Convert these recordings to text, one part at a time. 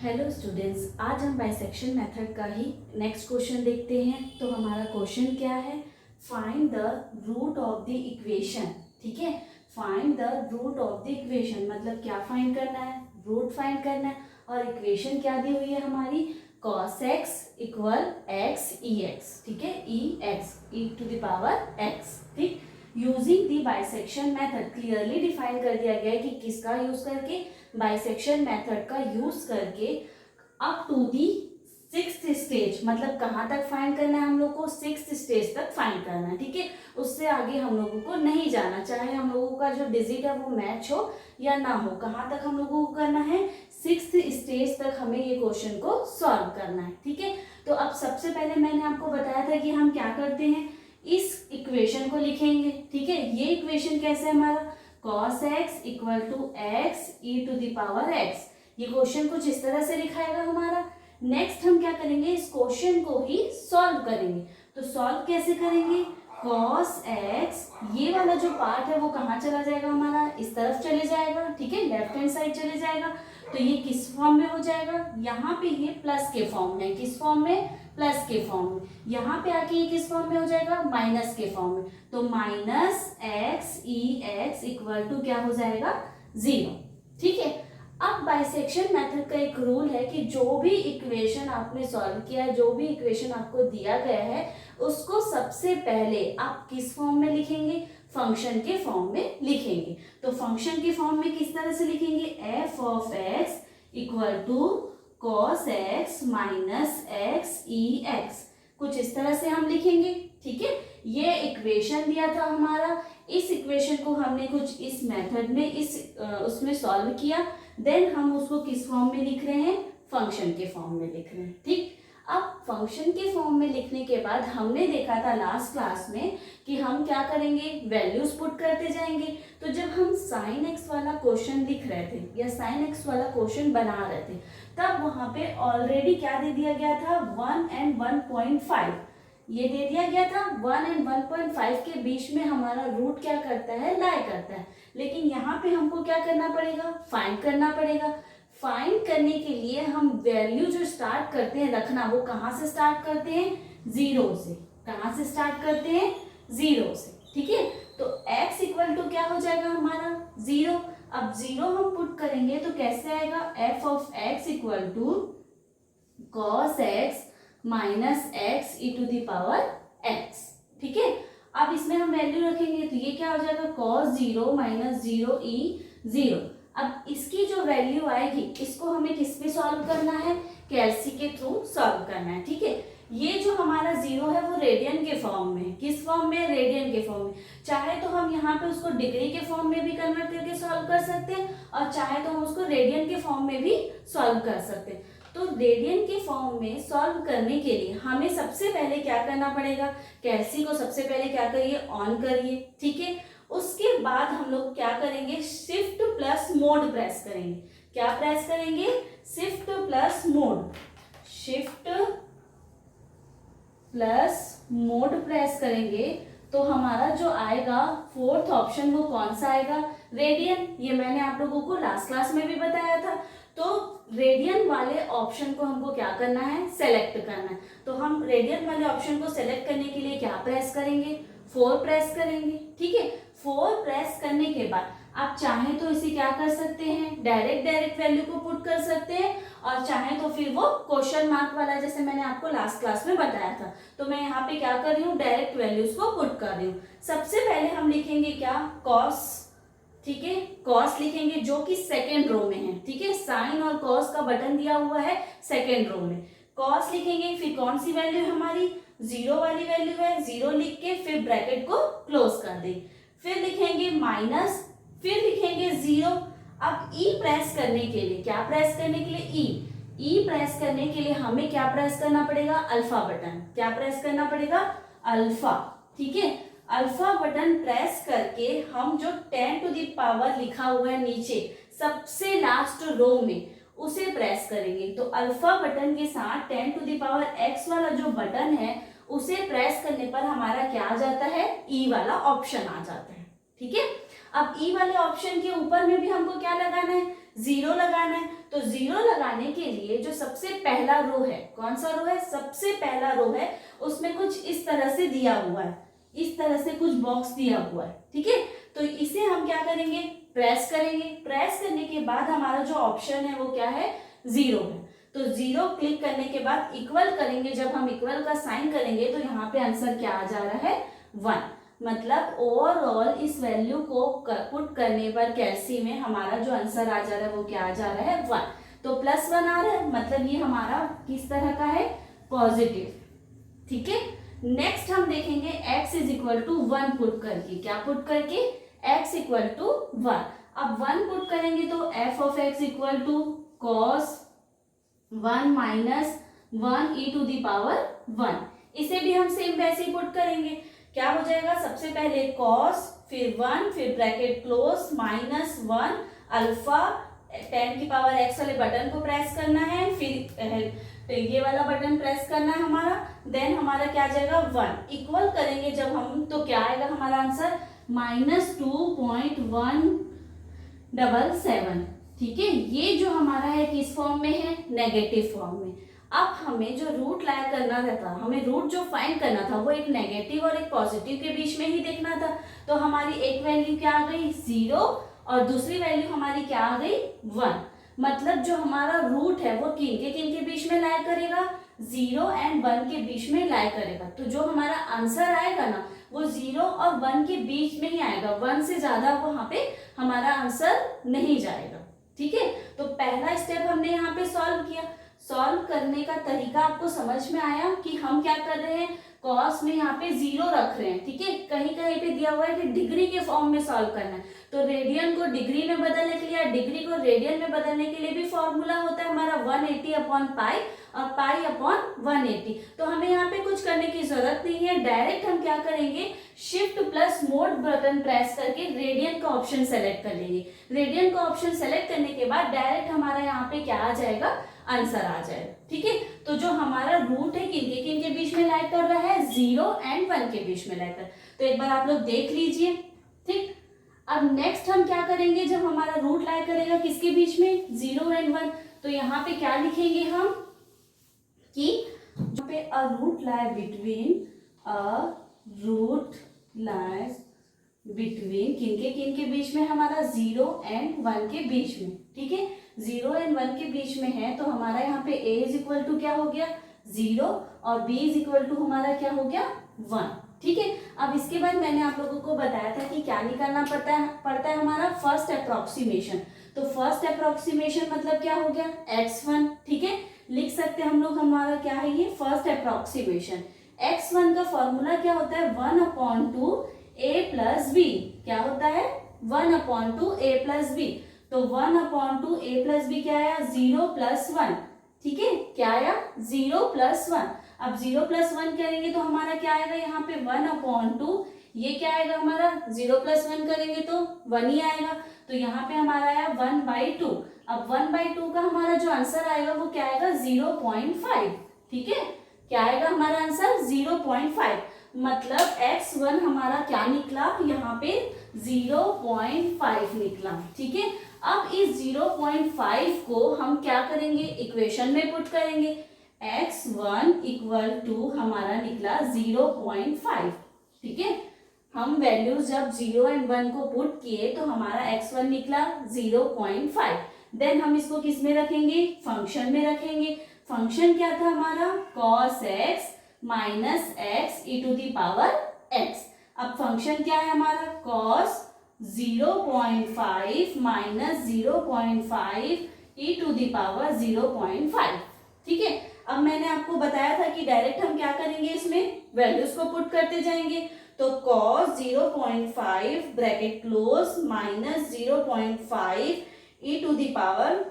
Hello students, आज हम bisection method का ही नेक्स्ट क्वेश्चन देखते हैं। तो हमारा क्वेश्चन क्या है? Find the root of the equation. ठीक है, find the root of the equation मतलब क्या फाइंड करना है? रूट फाइंड करना है। और इक्वेशन क्या दी हुई है हमारी? cos x equal x e x. ठीक है, e x e to the power x. ठीक, using the bisection method clearly define कर दिया गया है कि किसका यूज करके? बाइसेक्शन मेथड का यूज करके up to the sixth stage, मतलब कहाँ तक फाइंड करना है हम लोग को? सिक्स्थ स्टेज तक फाइंड करना है। ठीक है, उससे आगे हम लोगों को नहीं जाना, चाहे हम लोगों का जो डिजिट है वो मैच हो या ना हो। कहाँ तक हम लोगों को करना है? सिक्स्थ स्टेज तक हमें ये क्वेश्चन को सॉल्व करना है। ठीक है, तो अब सबसे पहले मैंने आपको बताया था कि हम क्या करते हैं, इस इक्वेशन को लिखेंगे। ठीक है, ये इक्वेशन कैसे है हमारा? cos x equal to x e to the power x। ये क्वेश्चन कुछ इस तरह से लिखाएगा हमारा। नेक्स्ट हम क्या करेंगे, इस क्वेश्चन को ही सॉल्व करेंगे। तो सॉल्व कैसे करेंगे? cos x, ये वाला जो पार्ट है वो कहाँ चला जाएगा हमारा? इस तरफ चले जाएगा। ठीक है, लेफ्ट हैंड साइड चले जाएगा। तो ये किस फॉर्म में हो जाएगा? यहाँ पे ये प्लस के फॉर्म में। किस फॉर्म में? प्लस के फॉर्म में। यहाँ पे आके ये किस फॉर्म में हो जाएगा? माइनस के फॉर्म में। तो minus x e x equal to क्या हो जाएगा? 0। ठीक है, अब बाइसेक्शन मेथड का एक रूल है कि जो भी इक्वेशन आपने सॉल्व किया है, जो भी इक्वेशन आपको दिया गया है, उसको सबसे पहले आप किस फॉर्म में लिखेंगे? फंक्शन के फॉर्म में लिखेंगे। तो फंक्शन के फॉर्म में किस तरह से लिखेंगे? F of x equal to cos x minus x e x, कुछ इस तरह से हम लिखेंगे। ठीक है, ये इक्वेशन दिया था हमारा, इस इक्वेशन को हमने कुछ इस मेथड में उसमें सॉल्व किया। देन हम उसको किस फॉर्म में लिख रहे हैं? फंक्शन के फॉर्म में लिख रहे हैं। ठीक, अब फंक्शन के फॉर्म में लिखने के बाद हमने देखा था लास्ट क्लास में कि हम क्या करेंगे? वैल्यूज पुट करते जाएंगे। तो जब हम साइन एक्स वाला क्वेश्चन लिख रहे थे या साइन एक्स वाला क्वेश्चन बना रहे थे, तब वहां पे ऑलरेडी क्या दे दिया गया था? 1 and 1.5 ये दे दिया गया था। 1 and 1.5 के बीच में हमारा रूट क्या करता है? लाई करता है। लेकिन यहाँ पे हमको क्या करना पड़ेगा? फाइंड करना पड़ेगा। फाइंड करने के लिए हम वैल्यू जो स्टार्ट करते हैं रखना, वो कहाँ से स्टार्ट करते हैं? 0 से। कहाँ से स्टार्ट करते हैं? 0 से। ठीक है, तो x इक्वल टू क्या हो जाएगा हमारा? 0। अब 0 हम पुट करेंगे तो कैसे आएगा? f of x equal to cos x minus x e to the power x। ठीक है, अब इसमें हम वैल्यू रखेंगे तो ये क्या हो जाएगा? cos 0 माइनस 0 ई 0। अब इसकी जो वैल्यू आएगी, इसको हमें किस पे सॉल्व करना है? कैलसी के थ्रू सॉल्व करना है। ठीक है, ये जो हमारा 0 है वो रेडियन के फॉर्म में। किस फॉर्म में? रेडियन के फॉर्म में। चाहे तो हम यहाँ पे उसको डिग्री के फॉर्म में भी कन्वर्ट करके सॉल्व कर सकते हैं, और चाहे तो हम उसको रेडियन के फॉर्म में भी सॉल्व कर सकते हैं। तो रेडियन के फॉर्म में सॉल्व करने के लिए हमें सबसे पहले क्या करना पड़ेगा? कैलसी को सबसे पहले क्या करिए? ऑन करिए। ठीक है, उसके बाद हम लोग क्या करेंगे? शिफ्ट प्लस मोड प्रेस करेंगे। क्या प्रेस करेंगे? Shift plus mode. Shift plus mode press करेंगे तो हमारा जो आएगा फोर्थ ऑप्शन, वो कौन सा आएगा? रेडियन। ये मैंने आप लोगों को लास्ट क्लास में भी बताया था। तो रेडियन वाले ऑप्शन को हमको क्या करना है? सेलेक्ट करना है। तो हम रेडियन वाले ऑप्शन को सेलेक्ट करने के लिए क्या प्रेस करेंगे? 4 प्रेस करेंगे। ठीक है, 4 प्रेस करने के बाद आप चाहें तो इसे क्या कर सकते हैं? डायरेक्ट वैल्यू को पुट कर सकते हैं, और चाहें तो फिर वो क्वेश्चन मार्क वाला, जैसे मैंने आपको लास्ट क्लास में बताया था। तो मैं यहाँ पे क्या कर रही हूँ? डायरेक्ट वैल्यूज को पुट कर रही हूँ। सबसे पहले हम लिखेंगे क्या? कॉस। ठीक है, कॉस लिखेंगे जो कि सेकेंड रो में है। ठीक है, साइन और कॉस का बटन दिया हुआ है सेकेंड रो में। कॉस लिखेंगे, फिर कौन सी वैल्यू है हमारी? 0 वाली वैल्यू है। 0 लिख के फिर ब्रैकेट को क्लोज कर दें। फिर लिखेंगे माइनस, फिर लिखेंगे 0। अब ई प्रेस करने के लिए, क्या प्रेस करने के लिए? ई प्रेस करने के लिए हमें क्या प्रेस करना पड़ेगा? Alpha button. क्या प्रेस करना पड़ेगा? अल्फा। ठीक है, अल्फा बटन प्रेस करके हम जो 10 टू द पावर लिखा हुआ है नीचे सबसे लास्ट रो में, उसे प्रेस करेंगे। तो अल्फा बटन के साथ 10 टू द पावर x वाला जो बटन है, उसे प्रेस करने पर हमारा क्या आ जाता है? ई वाला ऑप्शन आ जाता है। ठीक है, अब ई वाले ऑप्शन के ऊपर में भी हमको क्या लगाना है? जीरो लगाना है। तो जीरो लगाने के लिए जो सबसे पहला रो है, कौन सा रो है, सबसे पहला रो है, उसमें कुछ इस तरह से दिया हुआ है, इस तरह से कुछ बॉक्स दिया हुआ है, ठीक है। तो इसे हम क्या करेंगे, प्रेस करेंगे। प्रेस करने के बाद हमारा जो ऑप्शन है वो क्या है, जीरो है। तो जीरो क्लिक करने के बाद इक्वल करेंगे, जब हम इक्वल का साइन करेंगे तो यहाँ पे आंसर क्या आ जा रहा है, 1। मतलब ओवरऑल इस वैल्यू को पुट करने पर कैलसी में हमारा जो आंसर आ जा रहा है वो क्या आ जा रहा है, 1। तो +1 आ रहा है, मतलब ये हमारा किस तरह का है, पॉजिटिव, ठीक है। नेक्स्ट हम देखेंगे x is equal to 1 put करके, क्या पुट करके, x इक्वल टू 1। अब 1 पुट करेंगे तो f of x equal to cos 1 minus 1 e to the power 1। इसे भी हम सेम वैसे ही पुट करेंगे, क्या हो जाएगा, सबसे पहले cos, फिर 1, फिर ब्रैकेट क्लोज, -1 अल्फा 10 की पावर x वाले बटन को प्रेस करना है, फिर ये वाला बटन प्रेस करना है हमारा, देन हमारा क्या आ जाएगा, 1। इक्वल करेंगे जब हम तो क्या आएगा हमारा आंसर, -2.177, ठीक है। ये जो हमारा है किस फॉर्म में है, नेगेटिव फॉर्म में। अब हमें जो रूट ला करना था, हमें रूट जो फाइंड करना था वो एक नेगेटिव और एक पॉजिटिव के बीच में ही देखना था। तो हमारी एक वैल्यू क्या आ गई, 0, और दूसरी वैल्यू हमारी क्या आ गई, 1। मतलब जो हमारा रूट है वो किन के बीच में लाई करेगा, 0 एंड 1 के बीच में लाई करेगा। तो जो हमारा आंसर आएगा ना वो 0 और 1 के बीच में ही आएगा, 1 से ज्यादा वहां पे हमारा आंसर नहीं जाएगा, ठीक है। तो पहला स्टेप हमने यहाँ पे सॉल्व किया। सॉल्व करने का तरीका आपको समझ में आया कि हम क्या कर रहे हैं, कॉस में यहाँ पे 0 रख रहे हैं, ठीक है। कहीं कहीं पे दिया हुआ है कि डिग्री के फॉर्म में सॉल्व करना है, तो रेडियन को डिग्री में बदलने के लिए, डिग्री को रेडियन में बदलने के लिए भी फॉर्मूला होता है हमारा 180/पाई और पाई/180। तो हमें यहाँ पे कुछ करने की जरूरत नहीं है, डायरेक्ट हम क्या करेंगे, shift plus mode button press करके रेडियन का ऑप्शन सेलेक्ट कर लेंगे। रेडियन का ऑप्शन सेलेक्ट करने के बाद डायरेक्ट हमारा यहाँ पे क्या आ जाएगा, आंसर आ जाएगा, ठीक है। तो जो हमारा रूट है किन के बीच में लाई कर रहा है, 0 एंड 1 के बीच में लाई कर। तो एक बार आप लोग देख लीजिए, ठीक। अब नेक्स्ट हम क्या करेंगे, जब हमारा रूट लाई करेगा किसके बीच में, 0 एंड 1, तो यहाँ पे क्या लिखेंगे हम कि यहाँ पे a root lie between, a root lies between किन के बीच में, हमारा 0 एंड 1 के बीच में, ठीक है। 0 एंड 1 के बीच में है तो हमारा यहाँ पे a इज इक्वल टू क्या हो गया, 0, और b इज इक्वल टू हमारा क्या हो गया, 1, ठीक है। अब इसके बाद मैंने आप लोगों को बताया था कि क्या निकालना पड़ता है हमारा फर्स्ट अप्रोक्सीमेशन। तो फर्स्ट अप्रोक्सीमेशन मतलब क्या हो गया, x1, ठीक है। लिख सकते हैं हम लोग, हमारा क्या है ये फर्स्ट अप्रोक्सीमेशन। x1 का फॉर्मूला क्या होता है, 1/2 a प्लस b, क्या होता है, 1/2 a प्लस b। तो 1/2 a प्लस बी क्या आया, 0 + 1, ठीक है। क्या आया, 0 + 1। अब 0 + 1 करेंगे तो हमारा क्या आएगा, यहाँ पे 1/2, ये क्या आएगा हमारा, 0 + 1 करेंगे तो 1 ही आएगा। तो यहाँ पे हमारा आया 1/2। अब 1/2 का हमारा जो आंसर आएगा वो क्या आएगा, 0.5, ठीक है। क्या आएगा हमारा आंसर, 0.5। मतलब x1 हमारा क्या निकला, यहाँ पे 0.5 निकला, ठीक है। अब इस 0.5 को हम क्या करेंगे, इक्वेशन में पुट करेंगे। x1 = हमारा निकला 0.5, ठीक है। हम वैल्यूज जब 0 एंड 1 को पुट किए तो हमारा x1 निकला 0.5। देन हम इसको किस में रखेंगे, फंक्शन में रखेंगे। फंक्शन क्या था हमारा, cos x minus x e to the power x। अब फंक्शन क्या है हमारा, cos 0.5 minus 0.5 e to the power 0.5, ठीक है। अब मैंने आपको बताया था कि डायरेक्ट हम क्या करेंगे, इसमें वैल्यूज को पुट करते जाएंगे। तो cos 0.5 bracket close minus 0.5 e to the power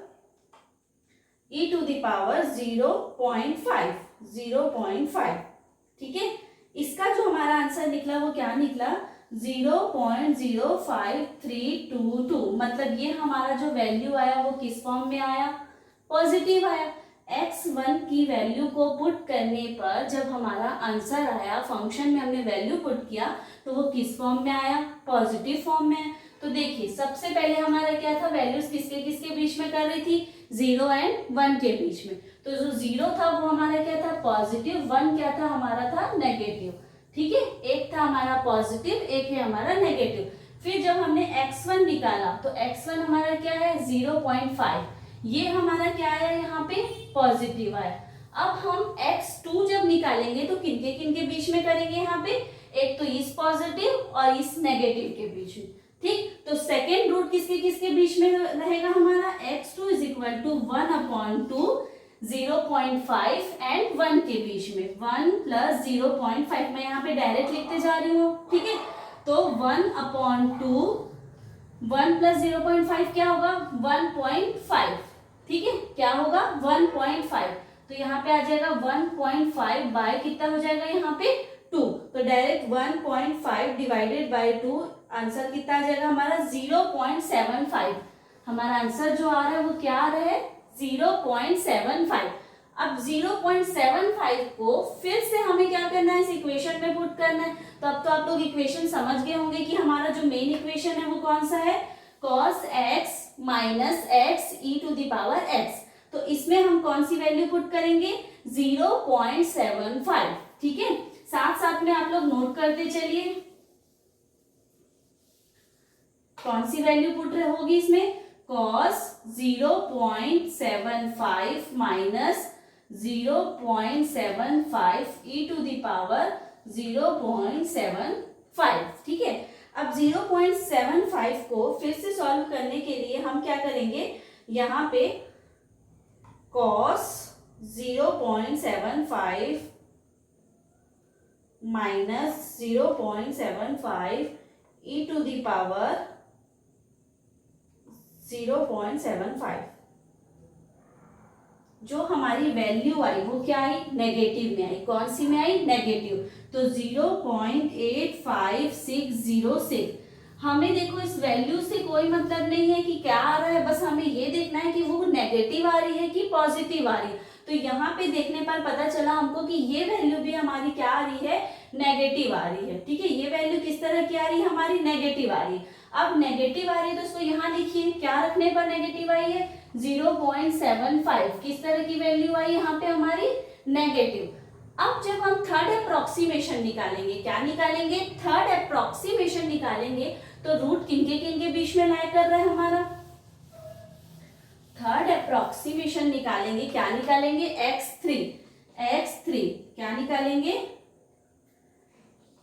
0.5, ठीक है। इसका जो हमारा आंसर निकला वो क्या निकला, 0.05322। मतलब ये हमारा जो वैल्यू आया वो किस फॉर्म में आया, पॉजिटिव आया। x1 की वैल्यू को पुट करने पर जब हमारा आंसर आया, फंक्शन में हमने वैल्यू पुट किया तो वो किस फॉर्म में आया, पॉजिटिव फॉर्म में। तो देखिए सबसे पहले हमारा क्या था, वैल्यूज किसके किसके बीच में कर रही थी, 0 एंड 1 के बीच में। तो जो 0 था वो हमारा क्या था, पॉजिटिव, 1 क्या था, हमारा था नेगेटिव। ठीक है, एक था हमारा पॉजिटिव, एक है हमारा नेगेटिव। फिर जब हमने x1 निकाला तो x1 हमारा क्या है, 0.5, ये हमारा क्या आया, यहाँ पे पॉजिटिव आया। अब हम x2 जब निकालेंगे तो किनके बीच में करेंगे, यहाँ पे एक तो इस पॉजिटिव और इस नेगेटिव के बीच में। ठीक, तो सेकेंड रूट किसके बीच में रहेगा हमारा, x2 is equal to 1/2, 0.5 and 1 के बीच में, 1 प्लस 0.5, मैं यहाँ पे डायरेक्ट लिखते जा रही हूँ। ठीक है, तो 1/2, 1 प्लस 0.5 क्या होगा, 1.5। ठीक है, क्या होगा, 1.5। तो यहाँ पे आ जाएगा 1.5 बाय कितना हो जाएगा, यहाँ पे 2। तो डायरेक्ट 1.5 डिवाइडेड बाय 2, आंसर कितना आ जाएगा हमारा, 0.75। हमारा आंसर जो आ रहा है वो क्या आ रहा है, 0.75। अब 0.75 को फिर से हमें क्या करना है, इस इक्वेशन में पुट करना है। तो अब तो आप लोग इक्वेशन समझ गए होंगे कि हमारा जो मेन इक्वेशन है वो कौन सा है, cos x minus x e to the power x। तो इसमें हम कौन सी वैल्यू पुट करेंगे, 0.75। ठीक है, साथ साथ में आप लोग नोट करते चलिए कौन सी वैल्यू पुट होगी इसमें, cos 0.75 minus 0.75 e to the power 0.75। ठीक है, अब 0.75 को फिर से सॉल्व करने के लिए हम क्या करेंगे, यहाँ पे cos 0.75 minus 0.75 e to the power 0.75, जो हमारी वैल्यू आई वो क्या आई, नेगेटिव में आई। कौन सी में आई, नेगेटिव। तो 0.85606। हमें देखो इस वैल्यू से कोई मतलब नहीं है कि क्या आ रहा है, बस हमें ये देखना है कि वो नेगेटिव आ रही है कि पॉजिटिव आ रही है। तो यहाँ पे देखने पर पता चला हमको कि ये वैल्यू भी हमारी क्या आ रही है, नेगेटिव आ रही है। ठीक है, ये वैल्यू किस तरह की आ रही है, हमारी नेगेटिव आ रही है। अब नेगेटिव आ रही है तो इसको यहाँ लिखिए, क्या रखने पर नेगेटिव आई है, 0.75। किस तरह की वैल्यू आई यहाँ पे हमारी, नेगेटिव। अब जब हम थर्ड अप्रोक्सीमेशन निकालेंगे, क्या निकालेंगे, थर्ड अप्रोक्सीमेशन निकालेंगे, तो रूट किनके बीच में लाई कर रहा है हमारा, थर्ड अप्रोक्सीमेशन निकालेंगे, क्या निकालेंगे, x3 क्या निकालेंगे,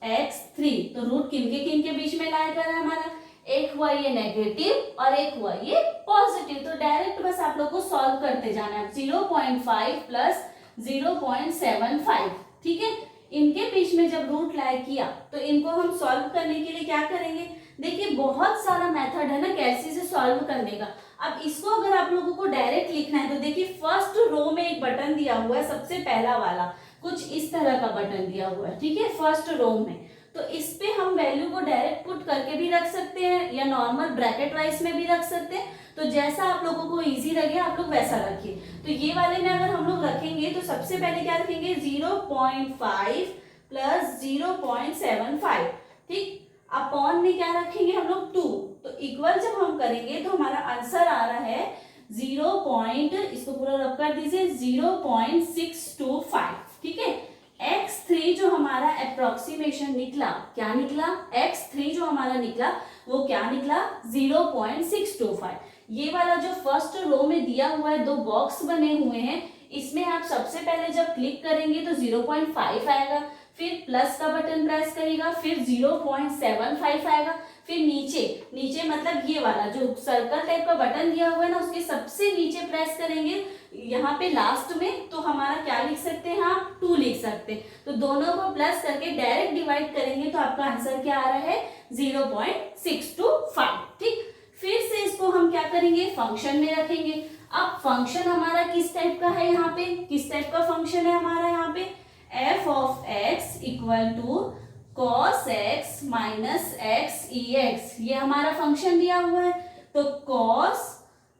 x3। तो रूट किनके बीच में लाई कर रहा है हमारा, एक हुआ ये नेगेटिव और एक हुआ ये पॉजिटिव। तो डायरेक्ट बस आप लोग को सॉल्व करते जाना है, 0.5 प्लस 0.75। ठीक है, इनके बीच में जब रूट लाई किया तो इनको हम सॉल्व करने के लिए क्या करेंगे, देखिए बहुत सारा मेथड है ना कैसे से सॉल्व करने का। अब इसको अगर आप लोगों को डायरेक्ट लिखना है तो देखिए फर्स्ट रो में एक बटन दिया हुआ है, सबसे पहला वाला कुछ इस तरह का बटन दिया हुआ है। ठीक है, फर्स्ट रो में, तो इस पे हम वैल्यू को डायरेक्ट पुट करके भी रख सकते हैं या नॉर्मल ब्रैकेट वाइज में भी रख सकते हैं। तो जैसा आप लोगों को इजी लगे आप लोग वैसा रखिए। तो ये वाले में अगर हम लोग रखेंगे तो सबसे पहले क्या रखेंगे, 0.5 प्लस 0.75। ठीक, अपॉन में क्या रखेंगे हम लोग, 2। तो इक्वल जब हम करेंगे तो हमारा आंसर आ रहा है 0. इसको पूरा रब कर दीजिए, 0.625। ठीक है, x3 जो हमारा अप्रोक्सीमेशन निकला, क्या निकला, x3 जो हमारा निकला वो क्या निकला, 0.625। ये वाला जो फर्स्ट रो में दिया हुआ है, दो बॉक्स बने हुए हैं, इसमें आप सबसे पहले जब क्लिक करेंगे तो 0.5 आएगा, फिर प्लस का बटन प्रेस करेगा, फिर 0.75 आएगा, फिर नीचे मतलब ये वाला जो सर्कल टाइप का बटन दिया हुआ है ना, उसके सबसे नीचे प्रेस करेंगे यहाँ पे लास्ट में, तो हमारा क्या लिख सकते हैं आप, 2 लिख सकते हैं। तो दोनों को प्लस करके डायरेक्ट डिवाइड करेंगे तो आपका आंसर क्या आ रहा है, 0.625। ठीक, फिर से इसको हम क्या करेंगे, फंक्शन में रखेंगे। अब फंक्शन हमारा किस टाइप का है, यहाँ पे किस टाइप का फंक्शन है हमारा, यहाँ पे f of x equal to cos x minus x ex, ये हमारा फंक्शन दिया हुआ है। तो cos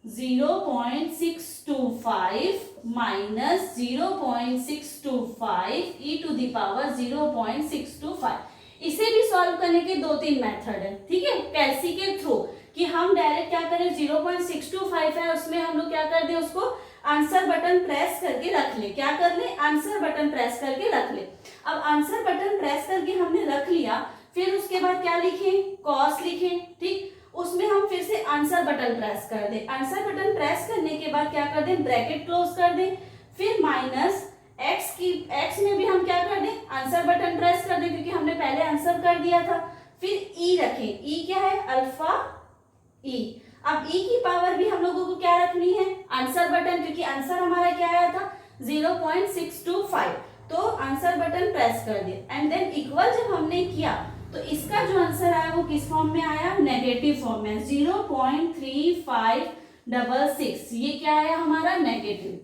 0.625 minus 0.625 e to the power 0.625, इसे भी सॉल्व करने के 2-3 मेथड है, ठीक है, कैलसी के थ्रू, कि हम डायरेक्ट क्या करें 0.625 है उसमें हम लोग क्या कर दें, उसको आंसर बटन प्रेस करके रख ले, क्या कर ले, आंसर बटन प्रेस करके रख ले। अब आंसर बटन प्रेस करके हमने रख लिया, फिर उसके बाद क्या लिखें, कॉस लिखें, ठीक, उसमें हम फिर से आंसर बटन प्रेस कर दें। आंसर बटन प्रेस करने के बाद क्या कर दें, ब्रैकेट क्लोज कर दें, फिर माइनस एक्स में भी हम क्या कर दें, आंसर बटन प्रेस कर दें, क्योंकि हमने पहले आंसर कर दिया था। फिर ई रखें, ई क्या है, अल्फा ई। अब ई की पावर भी हम लोगों को क्या रखनी है, आंसर बटन, क्योंकि आंसर हमारा क्या आया था 0.625, तो आंसर बटन प्रेस कर दिया। एंड देन इक्वल जब हमने किया तो इसका जो आंसर आया वो किस फॉर्म में आया, नेगेटिव फॉर्म में, 0.3566, ये क्या आया हमारा, नेगेटिव।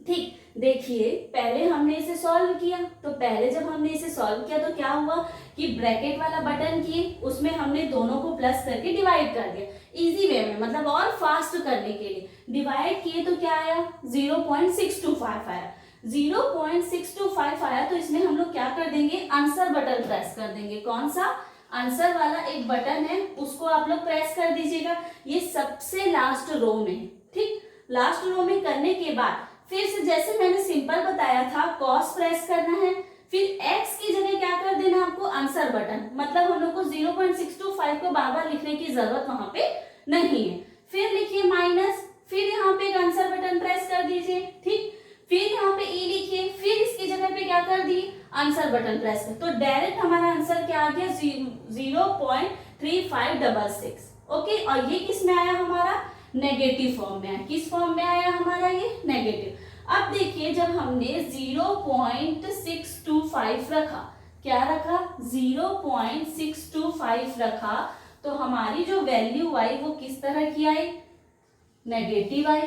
ठीक, देखिए पहले हमने इसे सॉल्व किया, तो पहले जब हमने इसे सॉल्व किया तो क्या हुआ कि ब्रैकेट वाला बटन किए, उसमें हमने दोनों को प्लस करके डिवाइड कर दिया इजी वे में, मतलब और फास्ट करने के लिए डिवाइड किए तो क्या आया, 0.625 आया। 0.625 आया तो इसमें हम लोग क्या कर देंगे, आंसर बटन प्रेस कर देंगे। कौन सा, आंसर वाला एक बटन है उसको आप लोग प्रेस कर दीजिएगा, ये सबसे लास्ट रो में, ठीक, लास्ट रो में करने के बाद फिर से जैसे मैंने सिंपल बताया था, कॉस प्रेस करना है, फिर x की जगह क्या कर देना आपको, आंसर बटन, मतलब हम लोग को 0.625 को बार बार लिखने की जरूरत वहां पे नहीं है। फिर लिखिए माइनस, फिर यहाँ पे एक आंसर बटन प्रेस कर दीजिए, ठीक, फिर यहाँ पे ई लिखिए, फिर इसकी जगह पे क्या कर दिए, आंसर बटन प्रेस कर, तो डायरेक्ट हमारा आंसर क्या आ गया, 0.3566। ओके, और ये किस में आया हमारा, नेगेटिव फॉर्म में आया। किस फॉर्म में आया हमारा, ये नेगेटिव। अब देखिए जब हमने 0.625 रखा, क्या रखा, 0.625 रखा, तो हमारी जो वैल्यू आई वो किस तरह की आई, नेगेटिव आई।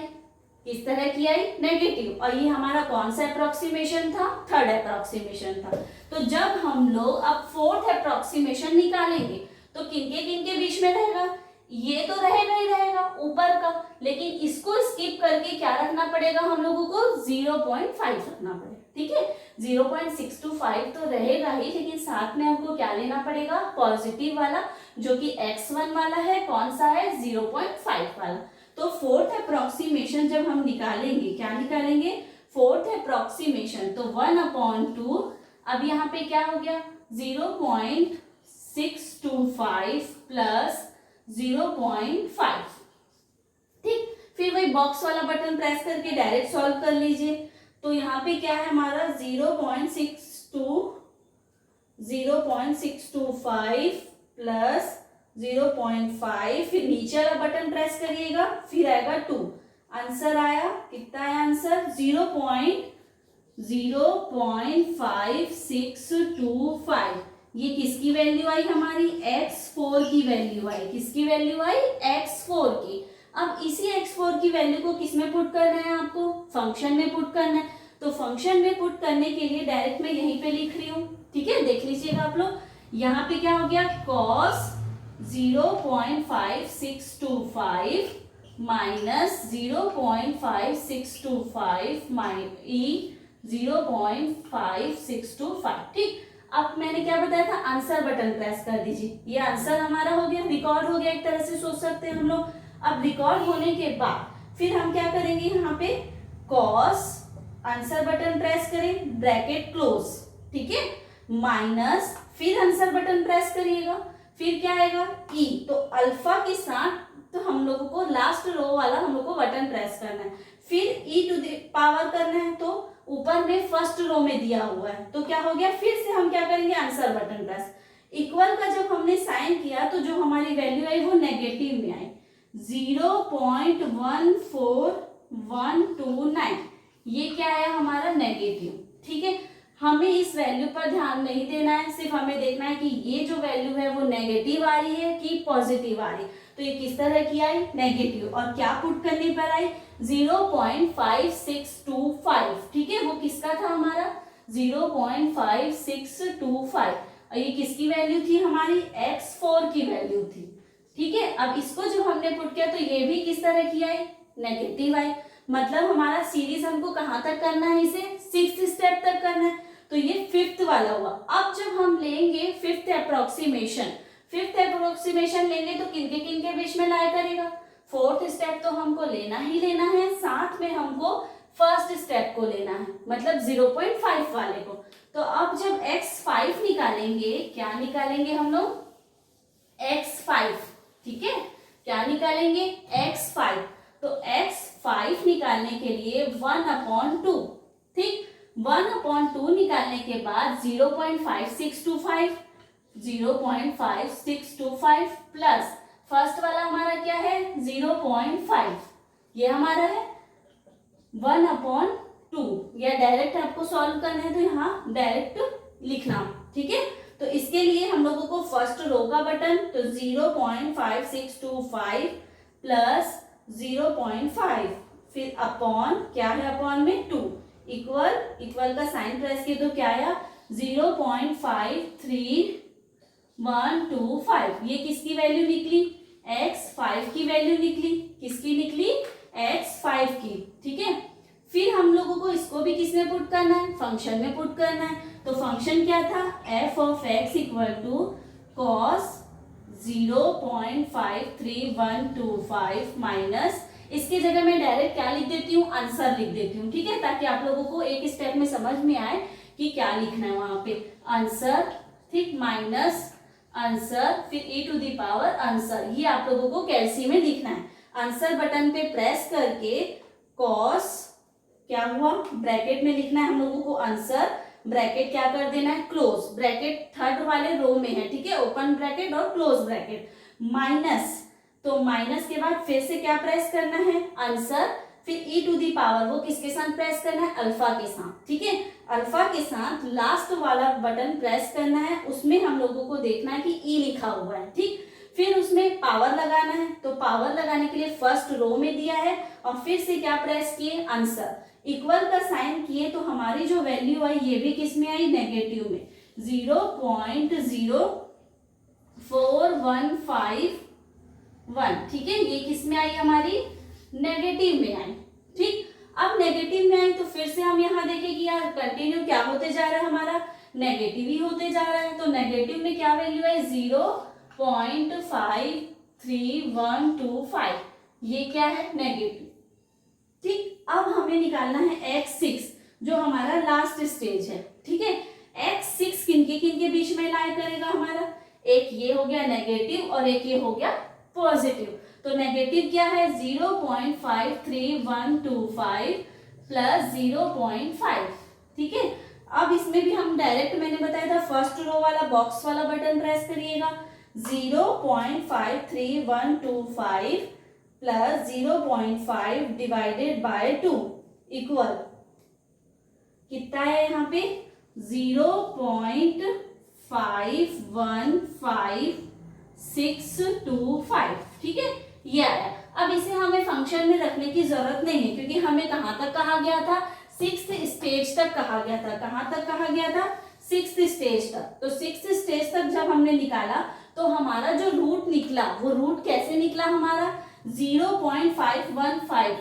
किस तरह की आई, नेगेटिव। और ये हमारा कौन सा अप्रोक्सीमेशन था, थर्ड अप्रोक्सीमेशन था। तो जब हम लोग अब फोर्थ अप्रोक्सीमेशन निकालेंगे तो किनके बीच में रहेगा, ये तो रहेगा ही रहेगा ऊपर का, लेकिन इसको स्किप करके क्या रखना पड़ेगा हम लोगों को, 0.5 रखना पड़ेगा, ठीक है। 0.625 तो रहेगा ही, लेकिन साथ में हमको क्या लेना पड़ेगा, पॉजिटिव वाला, जो कि x1 वाला है, कौन सा है, 0.5 वाला। तो फोर्थ अप्रोक्सीमेशन जब हम निकालेंगे, क्या निकालेंगे, फोर्थ अप्रोक्सीमेशन, तो 1/2, अब यहाँ पे क्या हो गया, 0.625 प्लस 0.5, ठीक। फिर वही बॉक्स वाला बटन प्रेस करके डायरेक्ट सॉल्व कर लीजिए। तो यहाँ पे क्या है हमारा, 0.625 प्लस 0.5, फिर नीचे वाला बटन प्रेस करिएगा, फिर आएगा 2, आंसर आया, कितना है आंसर, 0.5625। ये किसकी वैल्यू आई हमारी, x4 की वैल्यू आई। किसकी वैल्यू आई, x4 की। अब इसी x4 की वैल्यू को किसमें पुट करना है आपको, फंक्शन में पुट करना है। तो फंक्शन में पुट करने के लिए डायरेक्ट मैं यहीं पे लिख रही हूँ, ठीक है, देख लीजिएगा आप लोग। यहाँ पे क्या हो गया, cos 0.5625 माइनस 0.5625 ई 0.5625, ठीक। अब मैंने क्या बताया था, आंसर बटन प्रेस कर दीजिए, ये आंसर हमारा हो गया, रिकॉर्ड हो गया, एक तरह से सोच सकते हैं हम लोग। अब रिकॉर्ड होने के बाद फिर हम क्या करेंगे, यहाँ पे cos, आंसर बटन प्रेस करें, ब्रैकेट क्लोज, ठीक है, माइनस, फिर आंसर बटन प्रेस करिएगा, फिर क्या आएगा, ई। तो अल्फा के साथ तो हम लोगों को लास्ट रो वाला हम लोग को बटन प्रेस करना है, फिर ई टू द पावर करना है, तो ऊपर में फर्स्ट रो में दिया हुआ है, तो क्या हो गया, फिर से हम क्या करेंगे, आंसर बटन प्रेस। इक्वल का जब हमने साइन किया तो जो हमारी वैल्यू आई वो नेगेटिव में आई, 0.14129, ये क्या है हमारा, नेगेटिव, ठीक है। हमें इस वैल्यू पर ध्यान नहीं देना है, सिर्फ हमें देखना है कि ये जो वैल्यू है वो नेगेटिव आ रही है कि पॉजिटिव आ रही है। तो ये किस तरह की आई, नेगेटिव, और क्या पुट करने पर आई, 0.5625, ठीक है, वो किसका था हमारा, 0.5625, और ये किसकी वैल्यू थी हमारी, x4 की वैल्यू थी, ठीक है। अब इसको जो हमने पुट किया तो ये भी किस तरह की आई, नेगेटिव आई। मतलब हमारा सीरीज हमको कहाँ तक करना है, इसे 6th स्टेप तक करना है। तो ये फिफ्थ वाला हुआ। अब जब हम लेंगे फिफ्थ अप्रोक्सीमेशन लेंगे तो किनके बीच में लाई करेगा, फोर्थ स्टेप तो हमको लेना ही लेना है, साथ में हमको फर्स्ट स्टेप को लेना है, मतलब 0.5 वाले को। तो अब जब x5 निकालेंगे, क्या निकालेंगे हम लोग, x5, ठीक है, क्या निकालेंगे, x5। तो x5 निकालने के लिए 1/2, ठीक, 1/2 निकालने के बाद 0.5625 प्लस फर्स्ट वाला हमारा क्या है 0.5, ये हमारा है 1/2। या डायरेक्ट आपको सॉल्व करना है तो यहाँ डायरेक्ट लिखना, ठीक है। तो इसके लिए हम लोगों को फर्स्ट रो का बटन, तो 0.5625 प्लस 0.5, फिर अपॉन, क्या है अपॉन में 2, इक्वल का साइन प्रेस किया तो क्या आया 0.53125। ये किसकी वैल्यू निकली, x5 की वैल्यू निकली, किसकी निकली, x5 की, ठीक है। फिर हम लोगों को इसको भी किसमें पुट करना है, फंक्शन में पुट करना है। तो फंक्शन क्या था, f of x equal to cos 0.53125 minus, इसकी जगह मैं डायरेक्ट क्या लिख देती हूँ, आंसर लिख देती हूँ, ठीक है, ताकि आप लोगों को एक स्टेप में समझ में आए कि क्या लिखना है वहां पे, आंसर, ठीक, माइनस आंसर, फिर e to the power answer, ये आप लोगों को कैलसी में लिखना है। आंसर बटन पे प्रेस करके cos, क्या हुआ, ब्रैकेट में लिखना है हम लोगों को आंसर, ब्रैकेट क्या कर देना है क्लोज, ब्रैकेट थर्ड वाले रो में है, ठीक है, ओपन ब्रैकेट और क्लोज ब्रैकेट, माइनस, तो माइनस के बाद फिर से क्या प्रेस करना है, आंसर, फिर e टू दी पावर, वो किसके साथ प्रेस करना है, अल्फा के साथ, ठीक है, अल्फा के साथ लास्ट वाला बटन प्रेस करना है, उसमें हम लोगों को देखना है कि e लिखा हुआ है, ठीक। फिर उसमें पावर लगाना है, तो पावर लगाने के लिए फर्स्ट रो में दिया है और फिर से क्या प्रेस किए, आंसर, इक्वल का साइन किए तो हमारी जो वैल्यू आई ये भी किस में आई, नेगेटिव में, 0.04151, ठीक है, ये किस में आई, हमारी नेगेटिव में आई, ठीक। अब नेगेटिव में आई तो फिर से हम यहाँ देखें कि यार कंटिन्यू क्या होते जा रहा है, हमारा नेगेटिव ही होते जा रहा है। तो नेगेटिव में क्या वैल्यू है, 0.53125, ये क्या है, नेगेटिव, ठीक। अब हमें निकालना है x6, जो हमारा लास्ट स्टेज है, ठीक है। x6 किनके बीच में लाई करेगा हमारा, एक ये हो गया नेगेटिव और एक ये हो गया पॉजिटिव। तो नेगेटिव क्या है 0.53125 प्लस 0.5, ठीक है। अब इसमें भी हम डायरेक्ट, मैंने बताया था फर्स्ट रो वाला बॉक्स वाला बटन प्रेस करिएगा, 0.53125 प्लस 0.5 डिवाइडेड बाय 2 इक्वल कितना है यहाँ पे 0.51565, ठीक है, ये आया। अब इसे हमें फंक्शन में रखने की जरूरत नहीं है क्योंकि हमें कहाँ तक कहा गया था, सिक्स्थ स्टेज तक कहा गया था। कहाँ तक कहा गया था, सिक्स्थ स्टेज तक। तो सिक्स्थ स्टेज तक जब हमने निकाला तो हमारा जो रूट निकला वो रूट कैसे निकला हमारा 0.515,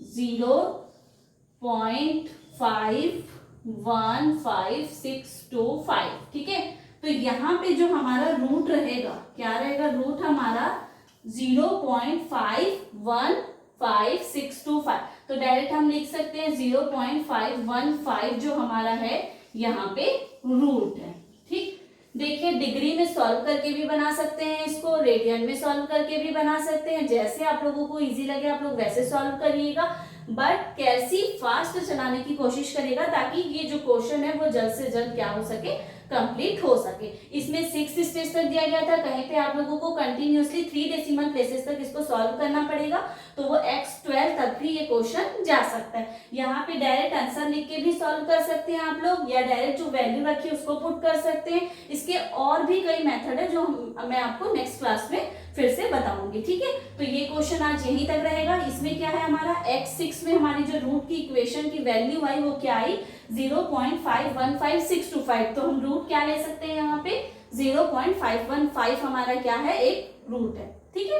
0.51565, ठीक है। तो यहाँ पे जो हमारा रूट रहेगा, क्या रहेगा रूट हमारा 0.515625। तो डायरेक्ट हम लिख सकते हैं 0.515 जो हमारा है यहाँ पे रूट है, ठीक। देखिए डिग्री में सॉल्व करके भी बना सकते हैं इसको, रेडियन में सॉल्व करके भी बना सकते हैं, जैसे आप लोगों को इजी लगे आप लोग वैसे सॉल्व करिएगा। बट कैलसी फास्ट चलाने की कोशिश करेगा ताकि ये जो क्वेश्चन है वो जल्द से जल्द क्या हो सके, कंप्लीट हो सके। इसमें 6th स्टेज तक दिया गया था, कहीं पे आप लोगों को कंटिन्यूअसली 3 डेसिमल प्लेसेस तक इसको सॉल्व करना पड़ेगा, तो वो x12 तक भी ये क्वेश्चन जा सकता है। यहाँ पे डायरेक्ट आंसर लिख के भी सॉल्व कर सकते हैं आप लोग, या डायरेक्ट जो वैल्यू रखी है उसको पुट कर सकते हैं। इसके और भी कई मेथड है जो मैं आपको नेक्स्ट क्लास में फिर से बताऊंगी, ठीक है। तो ये क्वेश्चन आज यहीं तक रहेगा। इसमें क्या है हमारा x6 में हमारी जो रूट की इक्वेशन की वैल्यू आई वो क्या आई 0.515625। तो हम रूट क्या ले सकते हैं यहाँ पे 0.515 हमारा क्या है एक रूट है, ठीक है।